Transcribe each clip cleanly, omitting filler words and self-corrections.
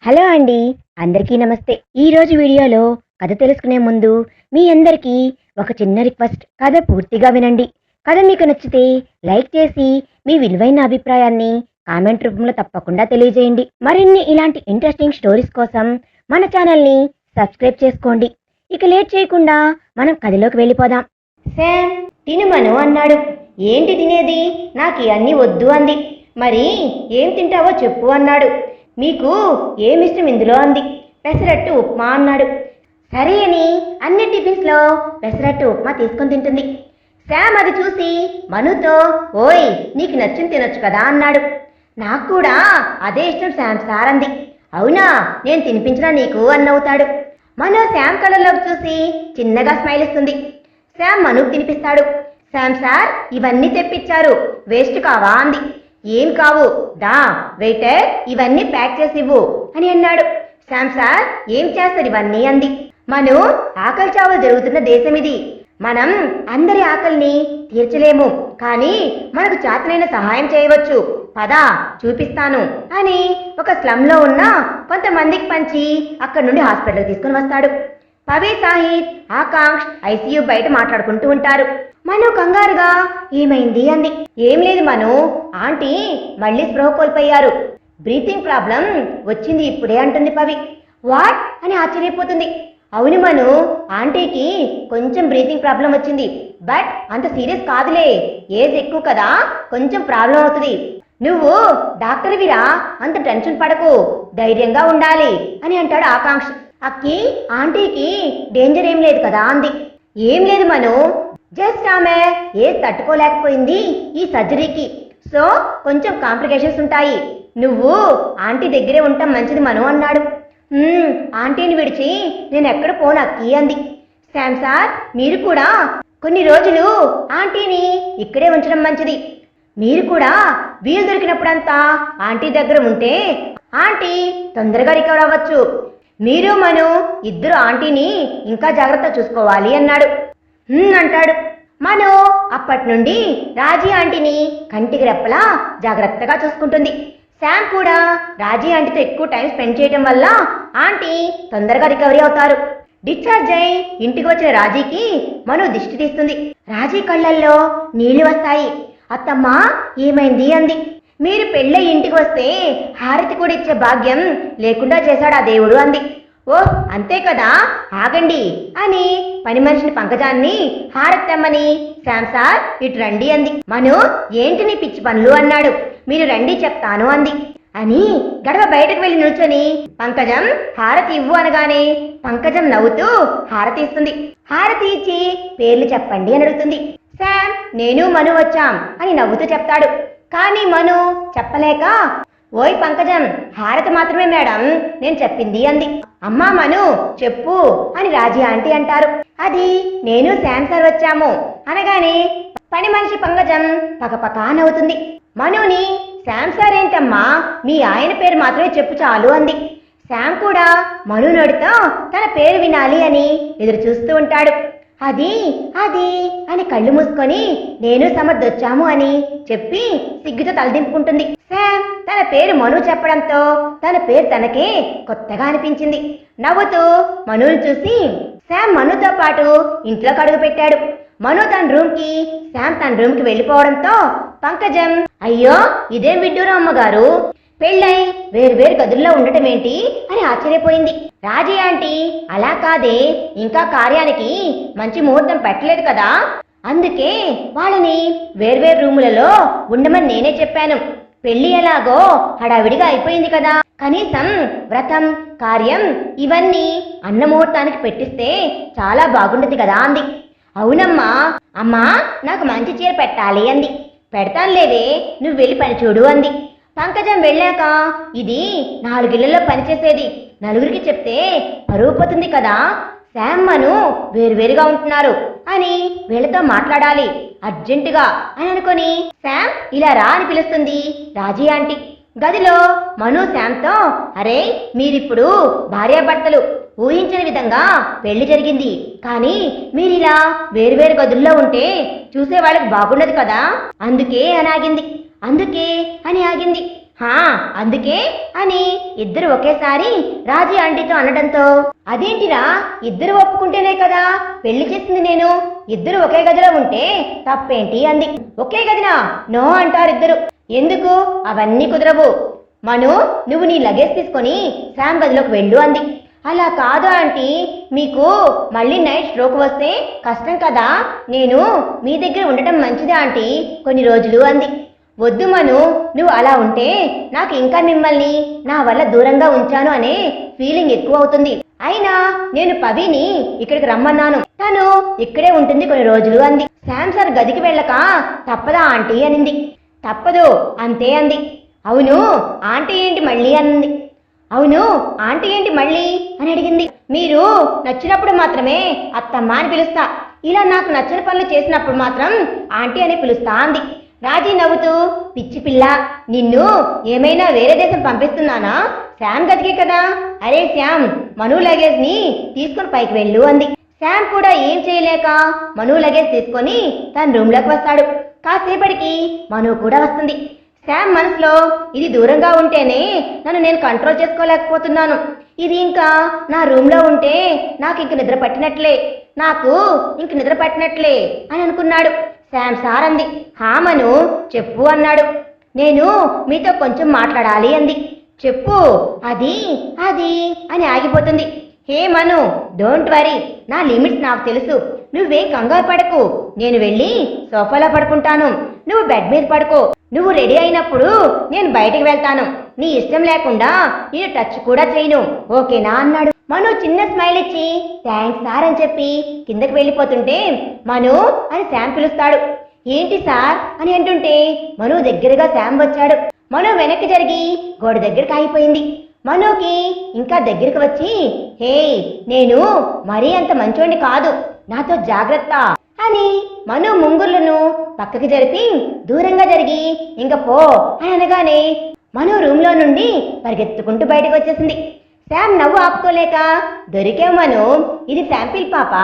Hello అండి. అందరికీ నమస్తే. ఈరోజు వీడియోలో కథ తెలుసుకునే ముందు మీ అందరికీ ఒక చిన్న రిక్వెస్ట్. కథ పూర్తిగా వినండి. కథ మీకు నచ్చితే లైక్ చేసి మీ విలువైన అభిప్రాయాన్ని కామెంట్ రూపంలో తప్పకుండా తెలియజేయండి. మరిన్ని ఇలాంటి ఇంట్రెస్టింగ్ స్టోరీస్ కోసం మన ఛానల్ని సబ్స్క్రైబ్ చేసుకోండి. ఇక లేట్ చేయకుండా మనం కథలోకి వెళ్ళిపోదాం. శామ్ తినుమను అన్నాడు. ఏంటి తినేది? నాకు ఇవన్నీ వద్దు అంది. మరి ఏం తింటావో చెప్పు అన్నాడు. మీకు ఏమిష్టం ఇందులో అంది. పెసరట్టు ఉప్మా అన్నాడు. సరే అని అన్ని టిఫిన్స్లో పెసరట్టు ఉప్మా తీసుకొని తింటుంది. శామ్ అది చూసి మనుతో ఓయ్ నీకు నచ్చింది తినొచ్చు కదా అన్నాడు. నాకు కూడా అదే ఇష్టం శామ్ సార్ అంది. అవునా, నేను తినిపించినా నీకు అన్నవుతాడు. మను శామ్ కళ్ళలోకి చూసి చిన్నగా స్మైల్ ఇస్తుంది. శామ్ మనుకు తినిపిస్తాడు. శామ్ సార్ ఇవన్నీ తెప్పించారు, వేస్ట్ కావా అంది. ఏం కావు, దా వెయిటర్ ఇవన్నీ ప్యాక్ చేసి ఇవ్వు అని అన్నాడు. శామ్ సార్ ఏం చేస్తారు ఇవన్నీ అంది. మను ఆకలి చావులు జరుగుతున్న దేశం ఇది. మనం అందరి ఆకలిని తీర్చలేము, కానీ మనకు చేతనైన సహాయం చేయవచ్చు. పదా చూపిస్తాను అని ఒక స్లమ్లో ఉన్న కొంతమందికి పంచి అక్కడి నుండి హాస్పిటల్కి తీసుకుని వస్తాడు. పవి, సాహిద్, ఆకాంక్ష్ ఐసీయూ బయట మాట్లాడుకుంటూ ఉంటారు. మను కంగారుగా ఏమైంది అంది. ఏం లేదు మను, ఆంటీ మళ్ళీ స్పృహ కోల్పోయారు. బ్రీతింగ్ ప్రాబ్లం వచ్చింది ఇప్పుడే అంటుంది పవి. వాట్ అని ఆశ్చర్యపోతుంది. అవును మను, ఆంటీకి కొంచెం బ్రీతింగ్ ప్రాబ్లం వచ్చింది, బట్ అంత సీరియస్ కాదులే, ఏజ్ ఎక్కువ కదా, కొంచెం ప్రాబ్లం అవుతుంది. నువ్వు డాక్టర్ విరా, అంత టెన్షన్ పడకు, ధైర్యంగా ఉండాలి అని అంటాడు ఆకాంక్ష. అక్కి ఆంటీకి డేంజర్ ఏం లేదు కదా అంది. ఏం లేదు మను, జస్ట్ ఆమె ఏజ్ తట్టుకోలేకపోయింది ఈ సర్జరీకి, సో కొంచెం కాంప్లికేషన్స్ ఉంటాయి. నువ్వు ఆంటీ దగ్గరే ఉండటం మంచిది మను అన్నాడు. ఆంటీని విడిచి నేను ఎక్కడ పోను అక్కి అంది. శామ్ సార్ మీరు కూడా కొన్ని రోజులు ఆంటీని ఇక్కడే ఉంచడం మంచిది. మీరు కూడా వీలు దొరికినప్పుడంతా ఆంటీ దగ్గర ఉంటే ఆంటీ తొందరగా రికవర్ అవ్వచ్చు. మీరు మను ఇద్దరు ఆంటీని ఇంకా జాగ్రత్త చూసుకోవాలి అన్నాడు. అంటాడు. మను అప్పటి నుండి రాజీ ఆంటీని కంటికి రెప్పలా జాగ్రత్తగా చూసుకుంటుంది. శామ్ కూడా రాజీ ఆంటీతో ఎక్కువ టైం స్పెండ్ చేయడం వల్ల ఆంటీ తొందరగా రికవరీ అవుతారు. డిశ్చార్జ్ అయి ఇంటికి వచ్చిన రాజీకి మను దిష్టి తీస్తుంది. రాజీ కళ్ళల్లో నీళ్లు వస్తాయి. అత్తమ్మ ఏమైంది అంది. మీరు పెళ్ళై ఇంటికి వస్తే హారతి కూడా ఇచ్చే భాగ్యం లేకుండా చేశాడు ఆ దేవుడు అంది. ఓ అంతే కదా, ఆగండి అని పని మనిషిని పంకజాన్ని హారతి తెమ్మని శామ్ సార్ ఇటు రండి అంది. మను ఏంటి నీ పిచ్చి పనులు అన్నాడు. మీరు రండి చెప్తాను అంది. అని గడప బయటకు వెళ్ళి నిల్చొని పంకజం హారతి ఇవ్వు అనగానే పంకజం నవ్వుతూ హారతి ఇస్తుంది. హారతి ఇచ్చి పేర్లు చెప్పండి అని అడుగుతుంది. శామ్ నేను మను వచ్చాం అని నవ్వుతూ చెప్తాడు. కానీ మను చెప్పలేక ఓయ్ పంకజం హారతి మాత్రమే మేడం నేను చెప్పింది అంది. అమ్మా మను చెప్పు అని రాజీ ఆంటీ అంటారు. అది నేను శామ్ సార్ వచ్చాము అనగానే పని మనిషి పంకజం పకపకా నవ్వుతుంది. మనుని శామ్ సార్ ఏంటమ్మా, మీ ఆయన పేరు మాత్రమే చెప్పు చాలు అంది. శామ్ కూడా మను నడుతో తన పేరు వినాలి అని ఎదురు చూస్తూ ఉంటాడు. అది అది అని కళ్ళు మూసుకొని నేను సమర్థ్ వచ్చాము అని చెప్పి సిగ్గుతో తలదింపుకుంటుంది. శామ్ తన పేరు మను చెప్పడంతో తన పేరు తనకే కొత్తగా అనిపించింది. నవ్వుతూ మనుని చూసి శామ్ మనుతో పాటు ఇంట్లోకి అడుగు పెట్టాడు. మను తన రూమ్కి, శామ్ తన రూమ్కి వెళ్ళిపోవడంతో పంకజం అయ్యో ఇదేం విడ్డూరం అమ్మగారు, పెళ్ళై వేరు గదుల్లో ఉండటం ఏంటి అని ఆశ్చర్యపోయింది. రాజీ ఆంటీ అలా కాదే, ఇంకా కార్యానికి మంచి ముహూర్తం పెట్టలేదు కదా, అందుకే వాళ్ళని వేర్వేరు రూములలో ఉండమని నేనే చెప్పాను. పెళ్లి ఎలాగో హడావిడిగా అయిపోయింది కదా, కనీసం వ్రతం కార్యం ఇవన్నీ అన్న ముహూర్తానికి పెట్టిస్తే చాలా బాగుండదు కదా అంది. అవునమ్మా, అమ్మా నాకు మంచి చీర పెట్టాలి అంది. పెడతానులేవే, నువ్వు వెళ్ళి పని చూడు అంది. పంకజం వెళ్ళాక ఇది 4 ఇళ్లలో పనిచేసేది, నలుగురికి చెప్తే పరువు పోతుంది కదా, శామ్ మను వేరువేరుగా ఉంటున్నారు అని వీళ్ళతో మాట్లాడాలి అర్జెంటుగా అని అనుకుని శామ్ ఇలా రా అని పిలుస్తుంది రాజీ ఆంటీ. గదిలో మను శామ్తో అరే మీరిప్పుడు భార్యాభర్తలు, ఊహించని విధంగా పెళ్లి జరిగింది, కానీ మీరిలా వేరువేరు గదుల్లో ఉంటే చూసే వాళ్ళకి బాగుండదు కదా, అందుకే అని ఆగింది. హా అందుకే అని ఇద్దరు ఒకేసారి రాజీ ఆంటీతో అనడంతో, అదేంటిరా, ఇద్దరు ఒప్పుకుంటేనే కదా పెళ్లి చేసింది నేను, ఇద్దరు ఒకే గదిలో ఉంటే తప్పేంటి అంది. ఒకే గదినా? నో అంటారు ఇద్దరు. ఎందుకు? అవన్నీ కుదరవు. మను, నువ్వు నీ లగేజ్ తీసుకొని శామ్ గదిలోకి వెళ్ళు అంది. అలా కాదు ఆంటీ, మీకు మళ్ళీ నైట్ స్ట్రోక్ వస్తే కష్టం కదా, నేను మీ దగ్గర ఉండటం మంచిదా ఆంటీ కొన్ని రోజులు అంది. వద్దు మను, నువ్వు అలా ఉంటే నాకు ఇంకా మిమ్మల్ని నా వల్ల దూరంగా ఉంచాను అనే ఫీలింగ్ ఎక్కువ అవుతుంది. అయినా నేను పవిని ఇక్కడికి రమ్మన్నాను, తను ఇక్కడే ఉంటుంది కొన్ని రోజులు అంది. శామ్ సార్ గదికి వెళ్ళక తప్పదా ఆంటీ అనింది. తప్పదు అంతే అంది. అవును ఆంటీ ఏంటి మళ్ళీ అంది. అవును ఆంటీ ఏంటి మళ్ళీ అని అడిగింది. మీరు నచ్చినప్పుడు మాత్రమే అత్తమ్మ అని పిలుస్తా, ఇలా నాకు నచ్చిన పనులు చేసినప్పుడు మాత్రం ఆంటీ అని పిలుస్తా అంది. రాజీ నవ్వుతూ, పిచ్చి పిల్ల, నిన్ను ఏమైనా వేరే దేశం పంపిస్తున్నానా? శామ్ గదికే కదా. అరే శ్యామ్, మను లగేజ్ ని తీసుకుని పైకి వెళ్ళు అంది. శామ్ కూడా ఏం చేయలేక మను లగేజ్ తీసుకొని తన రూమ్లోకి వస్తాడు. కాసేపటికి మను కూడా వస్తుంది. శామ్ మనసులో, ఇది దూరంగా ఉంటేనే నన్ను నేను కంట్రోల్ చేసుకోలేకపోతున్నాను, ఇది ఇంకా నా రూమ్లో ఉంటే నాకు ఇంక నిద్ర పట్టినట్లే అని అనుకున్నాడు. శామ్ సార్ అంది. హా మను చెప్పు అన్నాడు. నేను మీతో కొంచెం మాట్లాడాలి అంది. చెప్పు. అది అని ఆగిపోతుంది. హే మను, డోంట్ వరీ, నా లిమిట్స్ నాకు తెలుసు, నువ్వేం కంగారు పడకు, నేను వెళ్ళి సోఫాలో పడుకుంటాను, నువ్వు బెడ్ మీద పడుకో, నువ్వు రెడీ అయినప్పుడు నేను బయటికి వెళ్తాను, నీ ఇష్టం లేకుండా నేను టచ్ కూడా చేయను, ఓకేనా అన్నాడు. మను చిన్న స్మైల్ ఇచ్చి థ్యాంక్స్ సార్ అని చెప్పి కిందకి వెళ్ళిపోతుంటే, మను అని శామ్ పిలుస్తాడు. ఏంటి సార్ అని అంటుంటే మను దగ్గరగా శామ్ వచ్చాడు. మను వెనక్కి జరిగి గోడ దగ్గరికి ఆగిపోయింది. మనుకి ఇంకా దగ్గరికి వచ్చి, హే నేను మరీ అంత మంచోడిని కాదు, నాతో జాగ్రత్త అని మను ముంగుర్లను పక్కకి జరిపి దూరంగా జరిగి ఇంక పో అని అనగానే మను రూమ్లో నుండి పరిగెత్తుకుంటూ బయటకు వచ్చేసింది. శామ్ నవ్వు ఆపుకోలేక, దొరికావు మను, ఇది శాంపిల్ పాప,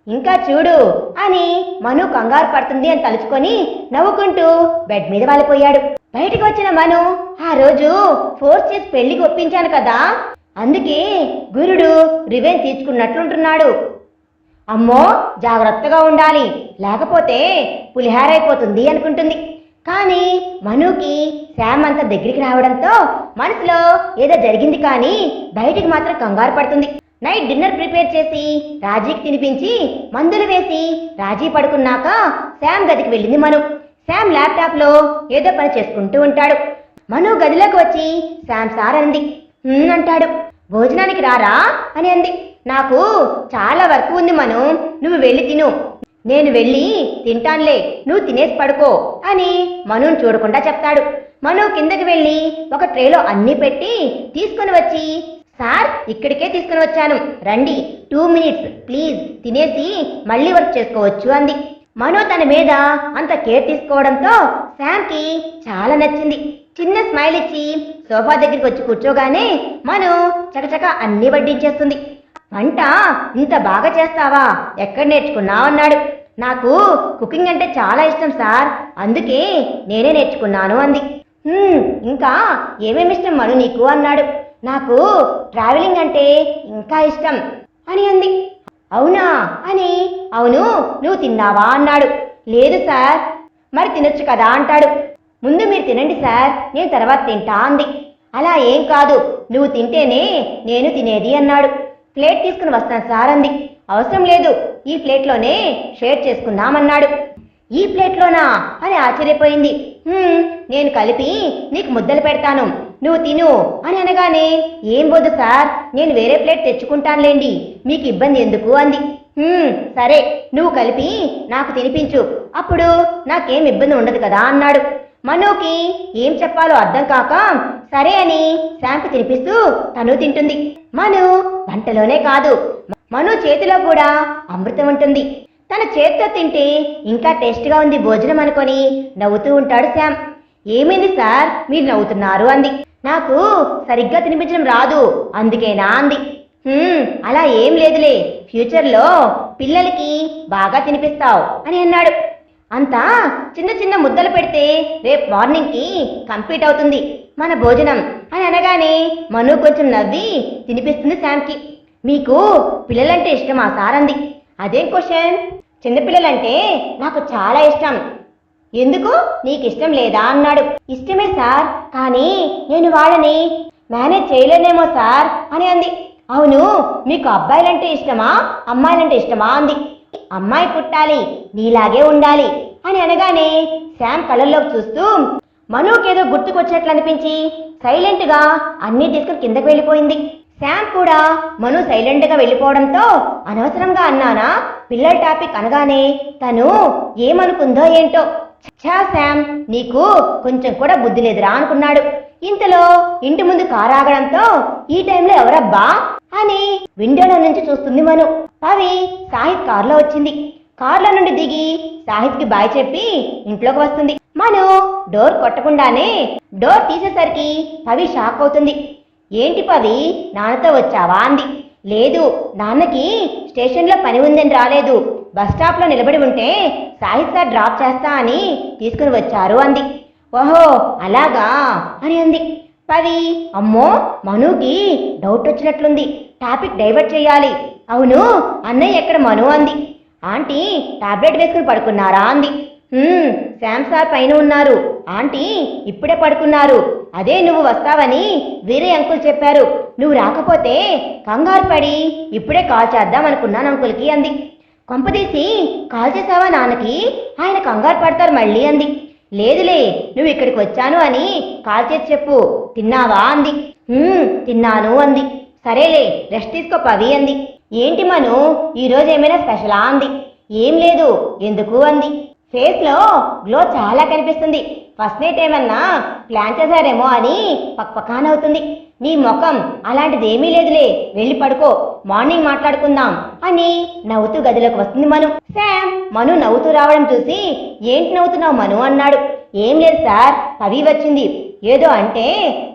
ఇంకా చూడు అని మను కంగారు పడుతుంది అని తలుచుకొని నవ్వుకుంటూ బెడ్ మీద వాలిపోయాడు. బయటకు వచ్చిన మను, ఆ రోజు ఫోర్స్ చేసి పెళ్లికి ఒప్పించాను కదా, అందుకే గురుడు రివెంజ్ తీసుకున్నట్లుంటున్నాడు. అమ్మో జాగ్రత్తగా ఉండాలి, లేకపోతే పులిహారైపోతుంది అనుకుంటుంది. కానీ మనుకి శామ్ అంత దగ్గరికి రావడంతో మనసులో ఏదో జరిగింది, కానీ బయటికి మాత్రం కంగారు పడుతుంది. నైట్ డిన్నర్ ప్రిపేర్ చేసి రాజీకి తినిపించి మందులు వేసి రాజీ పడుకున్నాక శామ్ గదికి వెళ్ళింది మను. శామ్ ల్యాప్టాప్ లో ఏదో పని చేసుకుంటూ ఉంటాడు. మను గదిలోకి వచ్చి శామ్ సార్ అంది. అంటాడు. భోజనానికి రారా అని అంది. నాకు చాలా వర్క్ ఉంది మను, నువ్వు వెళ్ళి తిను, నేను వెళ్ళి తింటానులే, నువ్వు తినేసి పడుకో అని మనుని చూడకుండా చెప్తాడు. మను కిందకి వెళ్ళి ఒక ట్రేలో అన్నీ పెట్టి తీసుకుని వచ్చి, సార్ ఇక్కడికే తీసుకుని వచ్చాను, రండి, 2 minutes ప్లీజ్, తినేసి మళ్ళీ వర్క్ చేసుకోవచ్చు అంది. మను తన మీద అంత కేర్ తీసుకోవడంతో శామ్కి చాలా నచ్చింది. చిన్న స్మైల్ ఇచ్చి సోఫా దగ్గరికి వచ్చి కూర్చోగానే మను చకచక అన్నీ వడ్డించేస్తుంది. వంట ఇంత బాగా చేస్తావా, ఎక్కడ నేర్చుకున్నావు అన్నాడు. నాకు కుకింగ్ అంటే చాలా ఇష్టం సార్, అందుకే నేనే నేర్చుకున్నాను అంది. ఇంకా ఏమేమి ఇష్టం మను నీకు అన్నాడు. నాకు ట్రావెలింగ్ అంటే ఇంకా ఇష్టం అని అంది. అవునా అని, అవును నువ్వు తిన్నావా అన్నాడు. లేదు సార్. మరి తినొచ్చు కదా అంటాడు. ముందు మీరు తినండి సార్, నేను తర్వాత తింటా అంది. అలా ఏం కాదు, నువ్వు తింటేనే నేను తినేది అన్నాడు. ప్లేట్ తీసుకుని వస్తాను సార్ అంది. అవసరం లేదు, ఈ ప్లేట్లోనే షేర్ చేసుకుందామన్నాడు. ఈ ప్లేట్లోనా అని ఆశ్చర్యపోయింది. నేను కలిపి నీకు ముద్దలు పెడతాను, నువ్వు తిను అని అనగానే, ఏం వద్దు సార్, నేను వేరే ప్లేట్ తెచ్చుకుంటానులేండి, మీకు ఇబ్బంది ఎందుకు అంది. సరే, నువ్వు కలిపి నాకు తినిపించు, అప్పుడు నాకేం ఇబ్బంది ఉండదు కదా అన్నాడు. మనుకి ఏం చెప్పాలో అర్థం కాక సరే అని శాంపు తినిపిస్తూ తను తింటుంది. మను వంటలోనే కాదు, మను చేతిలో కూడా అమృతం ఉంటుంది. తన చేతితో తింటే ఇంకా టేస్ట్గా ఉంది భోజనం అనుకొని నవ్వుతూ ఉంటాడు శామ్. ఏమైంది సార్ మీరు నవ్వుతున్నారు అంది. నాకు సరిగ్గా తినిపించడం రాదు అందుకేనా అంది. అలా ఏం లేదులే, ఫ్యూచర్లో పిల్లలకి బాగా తినిపిస్తావు అని అన్నాడు. అంతా చిన్న చిన్న ముద్దలు పెడితే రేపు మార్నింగ్కి కంప్లీట్ అవుతుంది మన భోజనం అని అనగానే మను కొంచెం నవ్వి తినిపిస్తుంది శామ్కి. మీకు పిల్లలంటే ఇష్టమా సార్ అంది. అదేం క్వశ్చన్? చిన్నపిల్లలంటే నాకు చాలా ఇష్టం. ఎందుకు నీకు ఇష్టం లేదా అన్నాడు. ఇష్టమే సార్, కానీ నేను వాళ్ళని మేనేజ్ చేయలేనేమో సార్ అని అంది. అవును, మీకు అబ్బాయిలంటే ఇష్టమా అమ్మాయిలంటే ఇష్టమా అంది. అమ్మాయి పుట్టాలి, నీలాగే ఉండాలి అని అనగానే శామ్ కళ్ళల్లోకి చూస్తూ మనుకేదో గుర్తుకొచ్చినట్లు అనిపించి సైలెంట్గా అన్నీ తీసుకుని కిందకు వెళ్ళిపోయింది. శామ్ కూడా మను సైలెంట్గా వెళ్ళిపోవడంతో అనవసరంగా అన్నానా పిల్లల టాపిక్ అనగానే తను ఏమనుకుందో ఏంటో. ఛా శామ్, నీకు కొంచెం కూడా బుద్ధి లేదురా అనుకున్నాడు. ఇంతలో ఇంటి ముందు కారు ఆగడంతో ఈ టైంలో ఎవరబ్బా అని విండోలో నుంచి చూస్తుంది మను. పవి సాహిత్ కారులో వచ్చింది. కార్లో నుండి దిగి సాహిత్కి బాయ్ చెప్పి ఇంట్లోకి వస్తుంది. మను డోర్ కొట్టకుండానే డోర్ తీసేసరికి పవి షాక్ అవుతుంది. ఏంటి పవి, నాన్నతో వచ్చావా అంది. లేదు, నాన్నకి స్టేషన్లో పని ఉందని రాలేదు, బస్ స్టాప్లో నిలబడి ఉంటే సాహిత్ సార్ డ్రాప్ చేస్తా అని తీసుకుని వచ్చారు అంది. ఓహో అలాగా అని అంది. పవి అమ్మో మనుకి డౌట్ వచ్చినట్లుంది, టాపిక్ డైవర్ట్ చేయాలి. అవును అన్నయ్య ఎక్కడ మను అంది. ఆంటీ టాబ్లెట్ వేసుకుని పడుకున్నారా అంది. శామ్ సార్ పైన ఉన్నారు, ఆంటీ ఇప్పుడే పడుకున్నారు. అదే నువ్వు వస్తావని వేరే అంకుల్ చెప్పారు, నువ్వు రాకపోతే కంగారు పడి ఇప్పుడే కాల్ చేద్దాం అనుకున్నాను అంకుల్కి అంది. కొంపదీసి కాల్ చేసావా నాన్నకి, ఆయన కంగారు పడతారు మళ్ళీ అంది. లేదులే, నువ్వు ఇక్కడికి వచ్చాను అని కాల్ చేసి చెప్పు. తిన్నావా అంది. తిన్నాను అంది. సరేలే రెస్ట్ తీసుకో పవి అంది. ఏంటి మను ఈరోజు ఏమైనా స్పెషలా అంది. ఏం లేదు. ఎందుకు అంది. ఫేస్లో గ్లో చాలా కనిపిస్తుంది, ఫస్ట్ నైట్ ఏమన్నా ప్లాన్ చేశారేమో అని పక్పకానవుతుంది. నీ ముఖం అలాంటిదేమీ లేదులే, వెళ్ళి పడుకో, మార్నింగ్ మాట్లాడుకుందాం అని నవ్వుతూ గదిలోకి వస్తుంది మను. శామ్ మను నవ్వుతూ రావడం చూసి ఏంటి నవ్వుతున్నావు మను అన్నాడు. ఏం లేదు సార్, పవి వచ్చింది, ఏదో అంటే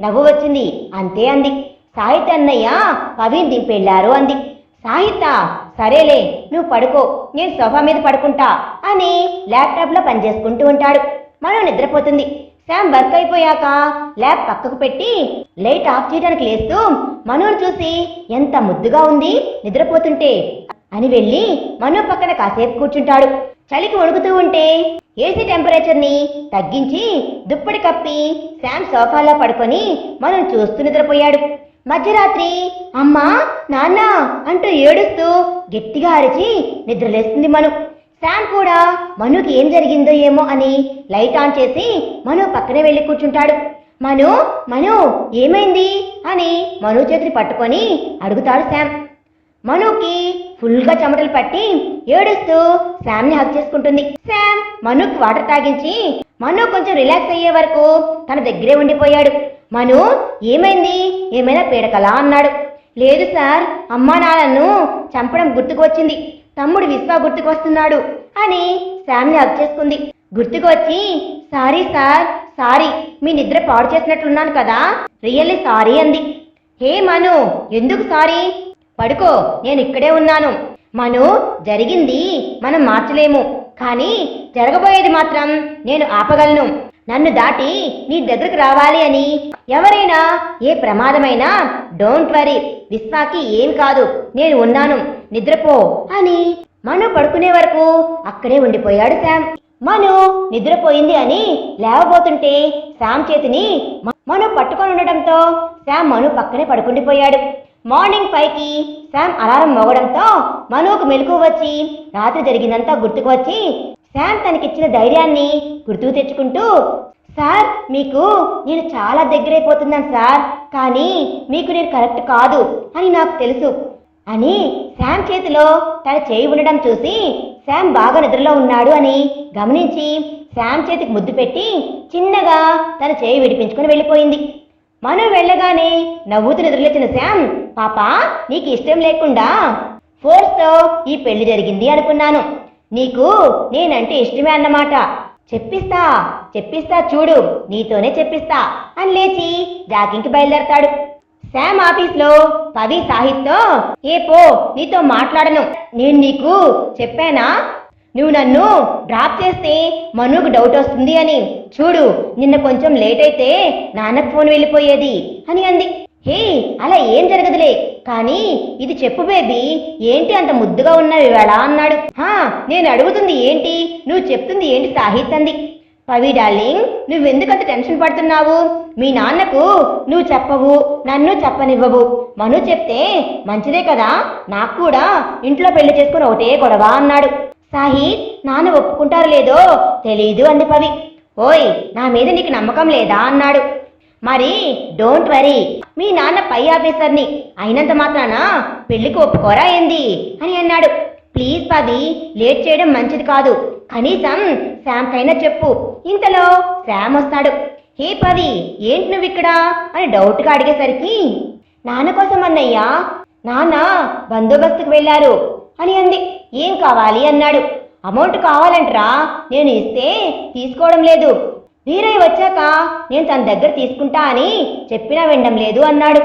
నవ్వు వచ్చింది అంతే అంది. సాహిత్ అన్నయ్య పవిని దింపెళ్ళారు అంది. సాహిత సరేలే నువ్వు పడుకో, నేను సోఫా మీద పడుకుంటా అని ల్యాప్టాప్లో పనిచేసుకుంటూ ఉంటాడు. మనం నిద్రపోతుంది. శామ్ వర్క్ అయిపోయాక ల్యాప్ పక్కకు పెట్టి లైట్ ఆఫ్ చేయడానికి లేస్తూ మనుని చూసి ఎంత ముద్దుగా ఉంది నిద్రపోతుంటే అని వెళ్ళి మను పక్కన కాసేపు కూర్చుంటాడు. చలికి వణుకుతూ ఉంటే ఏసీ టెంపరేచర్ని తగ్గించి దుప్పటి కప్పి శామ్ సోఫాలో పడుకొని మనం చూస్తూ నిద్రపోయాడు. మధ్యరాత్రి అమ్మా నాన్న అంటూ ఏడుస్తూ గట్టిగా అరిచి నిద్రలేస్తుంది మను. శామ్ కూడా మనుకి ఏం జరిగిందో ఏమో అని లైట్ ఆన్ చేసి మను పక్కనే వెళ్ళి కూర్చుంటాడు. మను మను ఏమైంది అని మను చేతిని పట్టుకొని అడుగుతాడు శామ్. మనుకి ఫుల్గా చెమటలు పట్టి ఏడుస్తూ శామ్ని హగ్ చేసుకుంటుంది. శామ్ మనుకి వాటర్ తాగించి మను కొంచెం రిలాక్స్ అయ్యే వరకు తన దగ్గరే ఉండిపోయాడు. మను ఏమైంది, ఏమైనా పీడకలా అన్నాడు. లేదు సార్, అమ్మా నాన్నను చంపడం గుర్తుకు వచ్చింది, తమ్ముడు విశ్వ గుర్తుకు వస్తున్నాడు అని శామ్ని హగ్ చేసుకుంది. గుర్తుకు వచ్చి సారీ సార్, సారీ మీ నిద్ర పాడు చేసినట్లున్నాను కదా, రియల్లీ సారీ అంది. హే మను ఎందుకు సారీ, పడుకో నేను ఇక్కడే ఉన్నాను. మను జరిగింది మనం మార్చలేము, కానీ జరగబోయేది మాత్రం నేను ఆపగలను. నన్ను దాటి నీ దగ్గరకు రావాలి అని ఎవరైనా ఏ ప్రమాదమైనా డోంట్ వరీ, విశ్వాకి ఏం కాదు, నేను ఉన్నాను, నిద్రపో అని మను పడుకునే వరకు అక్కడే ఉండిపోయాడు శామ్. మను నిద్రపోయింది అని లేవబోతుంటే శామ్ చేతిని మను పట్టుకొని ఉండడంతో శామ్ మను పక్కనే పడుకుండిపోయాడు. మార్నింగ్ 5కి శామ్ అలారం మోగడంతో మనుకు మెలకు వచ్చి రాత్రి జరిగిందంతా గుర్తుకు వచ్చి శామ్ తనకిచ్చిన ధైర్యాన్ని గుర్తుకు తెచ్చుకుంటూ సార్ మీకు నేను చాలా దగ్గరైపోతున్నాను సార్, కానీ మీకు నేను కరెక్ట్ కాదు అని నాకు తెలుసు అని శామ్ చేతిలో తన చేయి ఉండడం చూసి శామ్ బాగా నిద్రలో ఉన్నాడు అని గమనించి శామ్ చేతికి ముద్దు పెట్టి చిన్నగా తన చేయి విడిపించుకొని వెళ్ళిపోయింది. మను వెళ్ళగానే నవ్వుతూ నిద్రలేచిన శామ్, పాపా నీకు ఇష్టం లేకుండా ఫోర్స్తో ఈ పెళ్లి జరిగింది అనుకున్నాను, నీకు నేనంటే ఇష్టమే అన్నమాట, చెప్పిస్తా చెప్పిస్తా చూడు, నీతోనే చెప్పిస్తా అని లేచి జాగింగ్కి బయలుదేరతాడు. శామ్ ఆఫీస్లో పవి సాహిత్తో ఏ పో నీతో మాట్లాడను, నేను నీకు చెప్పానా నువ్వు నన్ను డ్రాప్ చేస్తే మనుకు డౌట్ వస్తుంది అని. చూడు, నిన్న కొంచెం లేట్ అయితే నాన్నకు ఫోన్ వెళ్ళిపోయేది అని అంది. హే, అలా ఏం జరగదులే, కానీ ఇది చెప్పు బేబీ, ఏంటి అంత ముద్దుగా ఉన్నావు ఇవాళ అన్నాడు. నేను అడుగుతుంది ఏంటి, నువ్వు చెప్తుంది ఏంటి సాహిత్ అంది. పవి డార్లింగ్, నువ్వెందుకంత టెన్షన్ పడుతున్నావు? మీ నాన్నకు నువ్వు చెప్పవు, నన్ను చెప్పనివ్వవు. మను చెప్తే మంచిదే కదా, నాకు కూడా ఇంట్లో పెళ్లి చేసుకుని ఒకటే గొడవ అన్నాడు. సాహిత్, నాన్న ఒప్పుకుంటారో లేదో తెలీదు అంది పవి. ఓయ్, నా మీద నీకు నమ్మకం లేదా అన్నాడు. మరి డోంట్ వరీ, మీ నాన్న పై ఆఫీసర్ని అయినంత మాత్రాన పెళ్లికి ఒప్పుకోరా ఏంది అని అన్నాడు. ప్లీజ్ పవి, లేట్ చేయడం మంచిది కాదు, కనీసం శామ్కైనా చెప్పు. ఇంతలో శామ్ వస్తాడు. హే పవి, ఏంటి నువ్వు ఇక్కడ అని డౌట్గా అడిగేసరికి, నాన్న కోసం అన్నయ్యా, నాన్న బందోబస్తుకు వెళ్ళారు అని అంది. ఏం కావాలి అన్నాడు. అమౌంట్ కావాలంటరా, నేను ఇస్తే తీసుకోవడం లేదు, వీరయ్య వచ్చాక నేను తన దగ్గర తీసుకుంటా అని చెప్పినా వినడం లేదు అన్నాడు.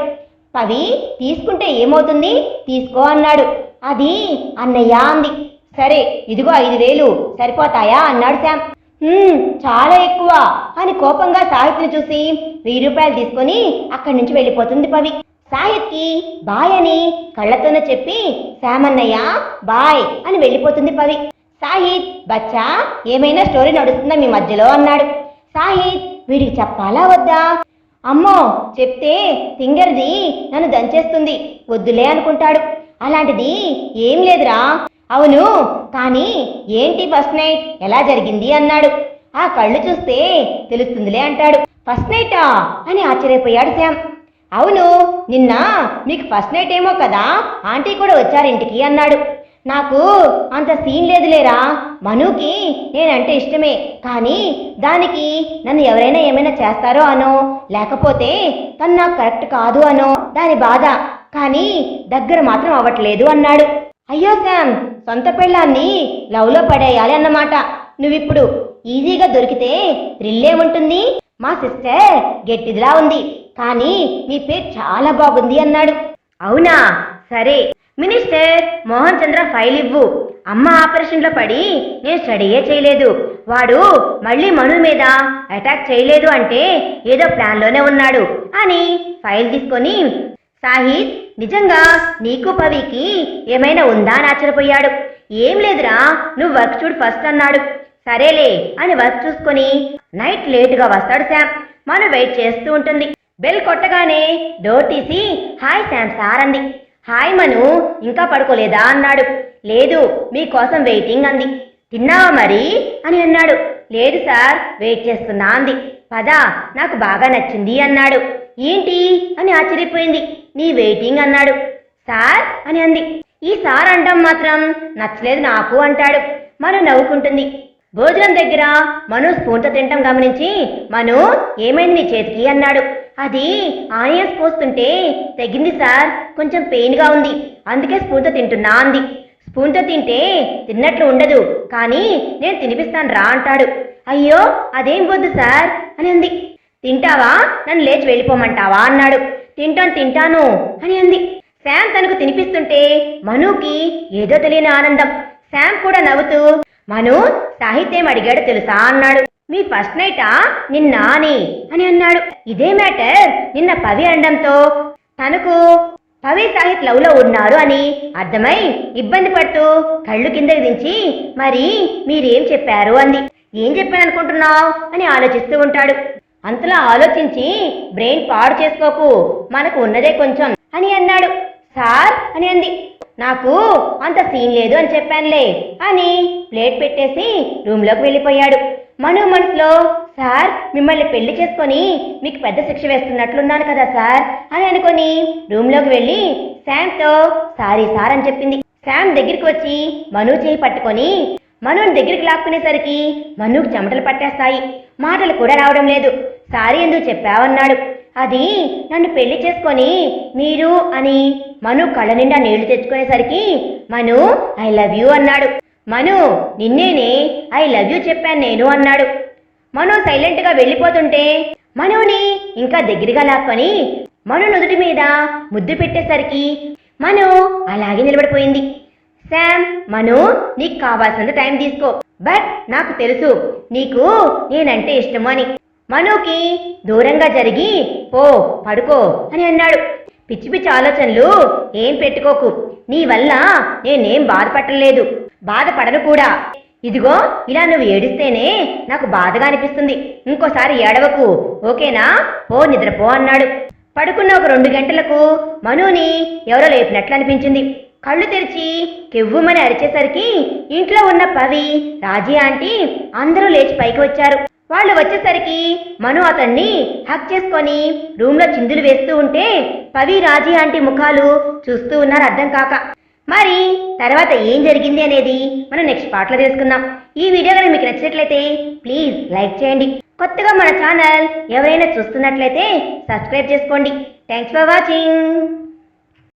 పవి, తీసుకుంటే ఏమవుతుంది, తీసుకో అన్నాడు. అది అన్నయ్య అంది. సరే, ఇదిగో 5,000 సరిపోతాయా అన్నాడు శామ్. చాలా ఎక్కువ అని కోపంగా సాహిత్ని చూసి 1000 రూపాయలు తీసుకొని అక్కడి నుంచి వెళ్ళిపోతుంది పవి. సాహిత్కి బాయ్ అని కళ్ళతోనే చెప్పి శామ్ అన్నయ్య బాయ్ అని వెళ్ళిపోతుంది పవి. సాహిత్, బచ్చా, ఏమైనా స్టోరీ నడుస్తుందా మీ మధ్యలో అన్నాడు. సాహిత్, వీడికి చెప్పాలా వద్దా? అమ్మో, చెప్తే తింగర్ది నన్ను దంచేస్తుంది, వద్దులే అనుకుంటాడు. అలాంటిది ఏం లేదురా. అవును, కానీ ఏంటి ఫస్ట్ నైట్ ఎలా జరిగింది అన్నాడు. ఆ కళ్ళు చూస్తే తెలుస్తుందిలే అంటాడు. ఫస్ట్ నైటా అని ఆశ్చర్యపోయాడు శామ్. అవును, నిన్న మీకు ఫస్ట్ నైట్ ఏమో కదా, ఆంటీ కూడా వచ్చారింటికి అన్నాడు. నాకు అంత సీన్ లేదులేరా, మనుకి నేనంటే ఇష్టమే, కానీ దానికి నన్ను ఎవరైనా ఏమైనా చేస్తారో అనో, లేకపోతే తను నాకు కరెక్ట్ కాదు అనో దాని బాధ, కానీ దగ్గర మాత్రం అవ్వట్లేదు అన్నాడు. అయ్యో శామ్, సొంత పెళ్ళాన్ని లవ్లో పడేయాలి అన్నమాట. నువ్విప్పుడు ఈజీగా దొరికితే థ్రిల్లేముంటుంది? మా సిస్టర్ గట్టిదిలా ఉంది, కానీ మీ పేరు చాలా బాగుంది అన్నాడు. అవునా, సరే, మినిస్టర్ మోహన్ చంద్ర ఫైల్ ఇవ్వు. అమ్మ ఆపరేషన్లో పడి నేను స్టడీయే చేయలేదు, వాడు మళ్ళీ మను మీద అటాక్ చేయలేదు అంటే ఏదో ప్లాన్లోనే ఉన్నాడు అని ఫైల్ తీసుకొని, సాహిత్, నిజంగా నీకు పవికి ఏమైనా ఉందా అని ఆశ్చర్యపోయాడు. ఏం లేదురా, నువ్వు వర్క్ చూడు ఫస్ట్ అన్నాడు. సరేలే అని వర్క్ చూసుకొని నైట్ లేటుగా వస్తాడు శామ్. మనం వెయిట్ చేస్తూ ఉంటుంది. బెల్ కొట్టగానే డోర్ తీసి హాయ్ శామ్ సార్ అంది. హాయ్ మను, ఇంకా పడుకోలేదా అన్నాడు. లేదు, మీకోసం వెయిటింగ్ అంది. తిన్నావా మరి అని అన్నాడు. లేదు సార్, వెయిట్ చేస్తున్నా అంది. పద, నాకు బాగా నచ్చింది అన్నాడు. ఏంటి అని ఆశ్చర్యపోయింది. నీ వెయిటింగ్ అన్నాడు. సార్ అని అంది. ఈ సార్ అంటాం మాత్రం నచ్చలేదు నాకు అంటాడు. మను నవ్వుకుంటుంది. భోజనం దగ్గర మను స్పూన్తో తినటం గమనించి, మను ఏమైంది నీ చేతికి అన్నాడు. అది ఆనియన్స్ పోస్తుంటే తెగింది సార్, కొంచెం పెయిన్గా ఉంది, అందుకే స్పూన్తో తింటున్నా అంది. స్పూన్తో తింటే తిన్నట్లు ఉండదు, కానీ నేను తినిపిస్తాను రా అంటాడు. అయ్యో, అదేం వద్దు సార్ అని అంది. తింటావా, నన్ను లేచి వెళ్ళిపోమంటావా అన్నాడు. తింటాను అని అంది. శామ్ తనకు తినిపిస్తుంటే మనుకి ఏదో తెలియని ఆనందం. శామ్ కూడా నవ్వుతూ, మను సాహిత్యం అడిగాడు తెలుసా అన్నాడు. మీ ఫస్ట్ నైటా నిన్న అని అన్నాడు. ఇదే మ్యాటర్ నిన్న పవి అనడంతో తనకు పవి సాహిత్ లవ్ లో ఉన్నారు అని అర్థమై ఇబ్బంది పడుతూ కళ్ళు కిందకి దించి, మరి మీరేం చెప్పారు అంది. ఏం చెప్పాను అనుకుంటున్నావు అని ఆలోచిస్తూ ఉంటాడు. అంతలా ఆలోచించి బ్రెయిన్ పాడు చేసుకోకు, మనకు ఉన్నదే కొంచెం అని అన్నాడు. సార్ అని అంది. నాకు అంత సీన్ లేదు అని చెప్పానులే అని ప్లేట్ పెట్టేసి రూమ్లోకి వెళ్ళిపోయాడు. మను మనసులో, సార్ మిమ్మల్ని పెళ్లి చేసుకొని మీకు పెద్ద శిక్ష వేస్తున్నట్లున్నాను కదా సార్ అని అనుకొని రూమ్లోకి వెళ్ళి శామ్తో సారీ సార్ అని చెప్పింది. శామ్ దగ్గరికి వచ్చి మను చేయి పట్టుకొని మనుని దగ్గరికి లాక్కునేసరికి మనుకు చెమటలు పట్టేస్తాయి, మాటలు కూడా రావడం లేదు. సారీ ఎందుకు చెప్పావన్నాడు. అది నన్ను పెళ్లి చేసుకొని మీరు అని మను కళ్ళ నిండా నీళ్లు తెచ్చుకునేసరికి మను ఐ లవ్ యూ అన్నాడు. మను నిన్నేనే ఐ లవ్ యూ చెప్పాను నేను అన్నాడు. మను సైలెంట్గా వెళ్ళిపోతుంటే మనుని ఇంకా దగ్గరగా లాక్కొని మను నుదుటి మీద ముద్దు పెట్టేసరికి మను అలాగే నిలబడిపోయింది. శామ్, మను, నీకు కావాల్సినంత టైం తీసుకో. బట్ నాకు తెలుసు నీకు నేనంటే ఇష్టము అని. మనుకి దూరంగా జరిగి పో పడుకో అని అన్నాడు. పిచ్చి పిచ్చి ఆలోచనలు ఏం పెట్టుకోకు. నీ వల్ల నేనేం బాధపడలేదు, బాధపడను కూడా. ఇదిగో ఇలా నువ్వు ఏడిస్తేనే నాకు బాధగా అనిపిస్తుంది. ఇంకోసారి ఏడవకు, ఓకేనా? పో నిద్రపో అన్నాడు. పడుకున్న ఒక 2 గంటలకు మనుని ఎవరో లేపినట్లు అనిపించింది. కళ్ళు తెరిచి కెవ్వుమని అరిచేసరికి ఇంట్లో ఉన్న పవి, రాజీ ఆంటీ అందరూ లేచి పైకి వచ్చారు. వాళ్ళు వచ్చేసరికి మను అతన్ని హక్ చేసుకొని రూమ్లో చిందులు వేస్తూ ఉంటే పవి, రాజీ ఆంటీ ముఖాలు చూస్తూ ఉన్నారు అర్థం కాక. మరి తర్వాత ఏం జరిగింది అనేది మనం నెక్స్ట్ పార్ట్లో తెలుసుకుందాం. ఈ వీడియో కనుక మీకు నచ్చినట్లయితే ప్లీజ్ లైక్ చేయండి. కొత్తగా మన ఛానల్ ఎవరైనా చూస్తున్నట్లయితే సబ్స్క్రైబ్ చేసుకోండి. Thanks for watching.